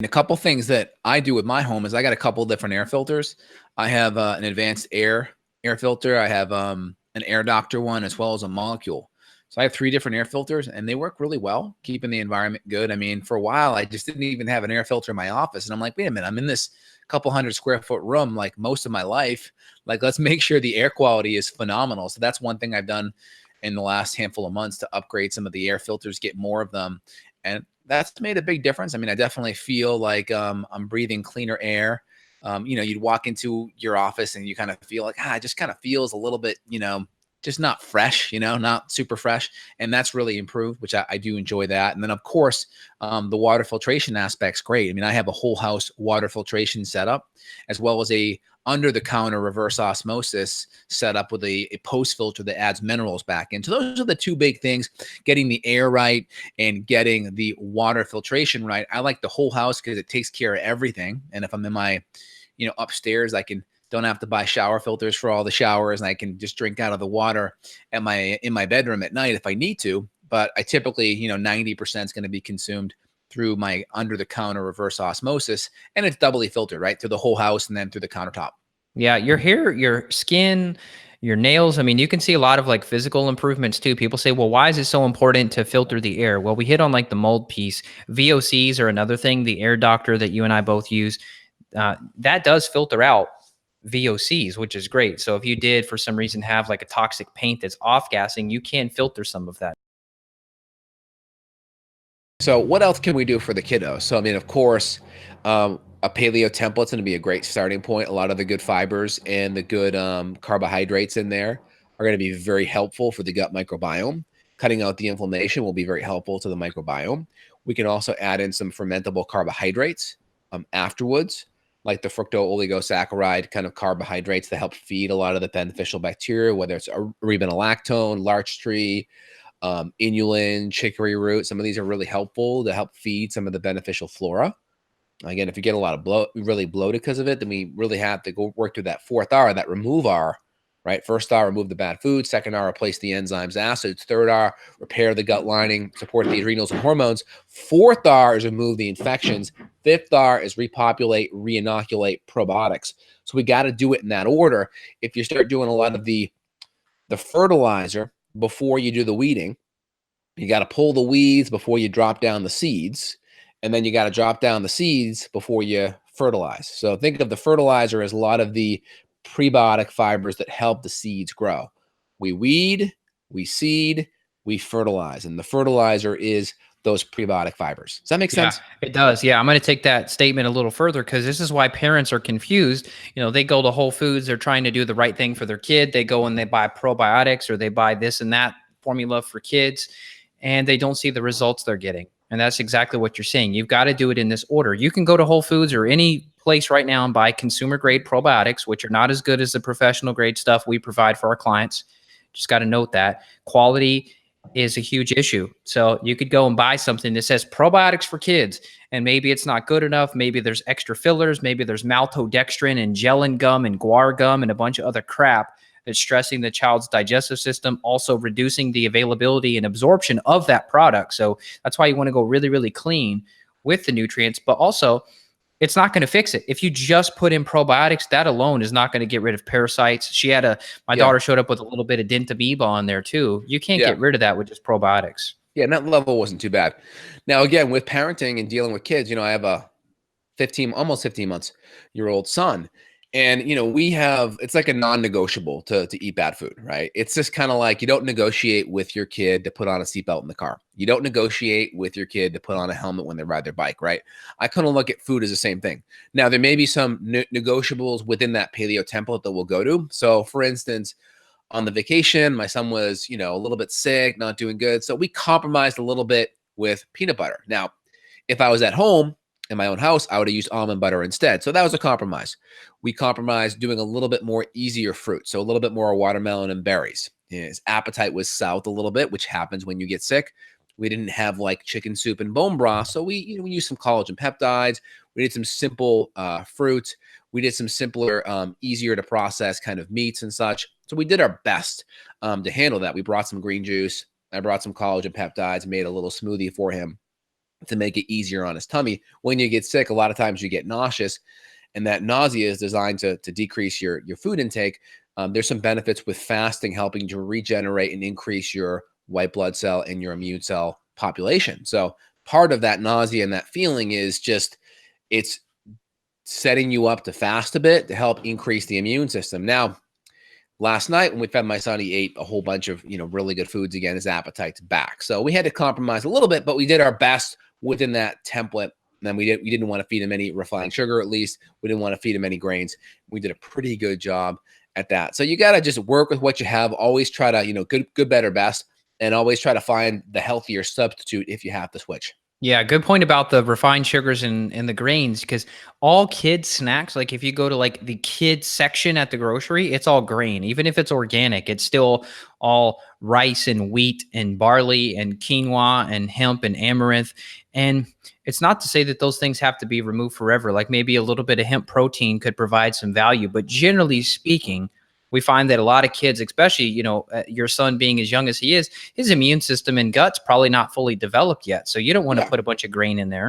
And a couple things that I do with my home is I got a couple different air filters. I have an advanced air filter. I have an air doctor one as well as a molecule. So I have 3 different air filters and they work really well, keeping the environment good. I mean, for a while, I just didn't even have an air filter in my office. And I'm like, wait a minute, I'm in this couple 100 square foot room like most of my life. Like, let's make sure the air quality is phenomenal. So that's one thing I've done in the last handful of months to upgrade some of the air filters, get more of them. And that's made a big difference. I mean, I definitely feel like I'm breathing cleaner air. You'd walk into your office and you kind of feel like, it just kind of feels a little bit, just not fresh, not super fresh. And that's really improved, which I do enjoy that. And then, of course, the water filtration aspect's great. I mean, I have a whole house water filtration setup, as well as a under the counter reverse osmosis setup with a post filter that adds minerals back in. So those are the 2 big things: getting the air right and getting the water filtration right. I like the whole house because it takes care of everything. And if I'm in my, upstairs, don't have to buy shower filters for all the showers, and I can just drink out of the water in my bedroom at night if I need to. But I typically, 90% is going to be consumed through my under the counter reverse osmosis, and it's doubly filtered, right, through the whole house and then through the countertop. Yeah, your hair, your skin, your nails. I mean, you can see a lot of like physical improvements too. People say, well, why is it so important to filter the air? Well, we hit on like the mold piece. VOCs are another thing, the air doctor that you and I both use. That does filter out VOCs, which is great. So if you did for some reason have like a toxic paint that's off gassing, you can filter some of that. So what else can we do for the kiddos? So, I mean, of course, a paleo template's going to be a great starting point. A lot of the good fibers and the good carbohydrates in there are going to be very helpful for the gut microbiome. Cutting out the inflammation will be very helpful to the microbiome. We can also add in some fermentable carbohydrates afterwards, like the fructooligosaccharides kind of carbohydrates that help feed a lot of the beneficial bacteria, whether it's arabinolactone, larch tree, inulin, chicory root. Some of these are really helpful to help feed some of the beneficial flora. Again, if you get a lot of really bloated because of it, then we really have to go work through that 4th R, that remove R, right? 1st R, remove the bad food. 2nd R, replace the enzymes, acids. 3rd R, repair the gut lining, support the adrenals and hormones. 4th R is remove the infections. 5th R is repopulate, reinoculate probiotics. So we got to do it in that order. If you start doing a lot of the fertilizer before you do the weeding, you got to pull the weeds before you drop down the seeds, and then you got to drop down the seeds before you fertilize. So think of the fertilizer as a lot of the prebiotic fibers that help the seeds grow. We weed, we seed, we fertilize, and the fertilizer is those prebiotic fibers. Does that make sense? Yeah, it does. Yeah, I'm going to take that statement a little further because this is why parents are confused. They go to Whole Foods, they're trying to do the right thing for their kid. They go and they buy probiotics or they buy this and that formula for kids, and they don't see the results they're getting. And that's exactly what you're saying. You've got to do it in this order. You can go to Whole Foods or any place right now and buy consumer grade probiotics, which are not as good as the professional grade stuff we provide for our clients. Just got to note that quality is a huge issue. So you could go and buy something that says probiotics for kids, and maybe it's not good enough. Maybe there's extra fillers. Maybe there's maltodextrin and gellan gum and guar gum and a bunch of other crap that's stressing the child's digestive system, also reducing the availability and absorption of that product. So that's why you want to go really, really clean with the nutrients, but also it's not going to fix it. If you just put in probiotics, that alone is not going to get rid of parasites. My daughter showed up with a little bit of dentamoeba on there too. You can't get rid of that with just probiotics. Yeah, and that level wasn't too bad. Now, again, with parenting and dealing with kids, I have a almost 15 months year old son. And, it's like a non-negotiable to eat bad food, right? It's just kind of like you don't negotiate with your kid to put on a seatbelt in the car. You don't negotiate with your kid to put on a helmet when they ride their bike, right? I kind of look at food as the same thing. Now, there may be some negotiables within that paleo template that we'll go to. So, for instance, on the vacation, my son was, a little bit sick, not doing good. So we compromised a little bit with peanut butter. Now, if I was at home, in my own house, I would have used almond butter instead. So that was a compromise. We compromised doing a little bit more easier fruit. So a little bit more watermelon and berries. His appetite was south a little bit, which happens when you get sick. We didn't have like chicken soup and bone broth. So we used some collagen peptides. We did some simple fruit. We did some simpler, easier to process kind of meats and such. So we did our best to handle that. We brought some green juice. I brought some collagen peptides, made a little smoothie for him. to make it easier on his tummy. When you get sick, a lot of times you get nauseous, and that nausea is designed to decrease your food intake. There's some benefits with fasting, helping to regenerate and increase your white blood cell and your immune cell population. So part of that nausea and that feeling is just it's setting you up to fast a bit to help increase the immune system. Now, last night when we fed my son, he ate a whole bunch of really good foods again. His appetite's back, so we had to compromise a little bit, but we did our best within that template. And then we didn't want to feed him any refined sugar. At least we didn't want to feed him any grains. We did a pretty good job at that. So you got to just work with what you have. Always try to good, better, best, and always try to find the healthier substitute if you have to switch. Yeah, good point about the refined sugars and the grains, because all kids snacks, like if you go to like the kids section at the grocery, it's all grain. Even if it's organic, it's still all rice and wheat and barley and quinoa and hemp and amaranth. And it's not to say that those things have to be removed forever. Like maybe a little bit of hemp protein could provide some value, but generally speaking, we find that a lot of kids, especially, your son being as young as he is, his immune system and gut's probably not fully developed yet. So you don't want to put a bunch of grain in there.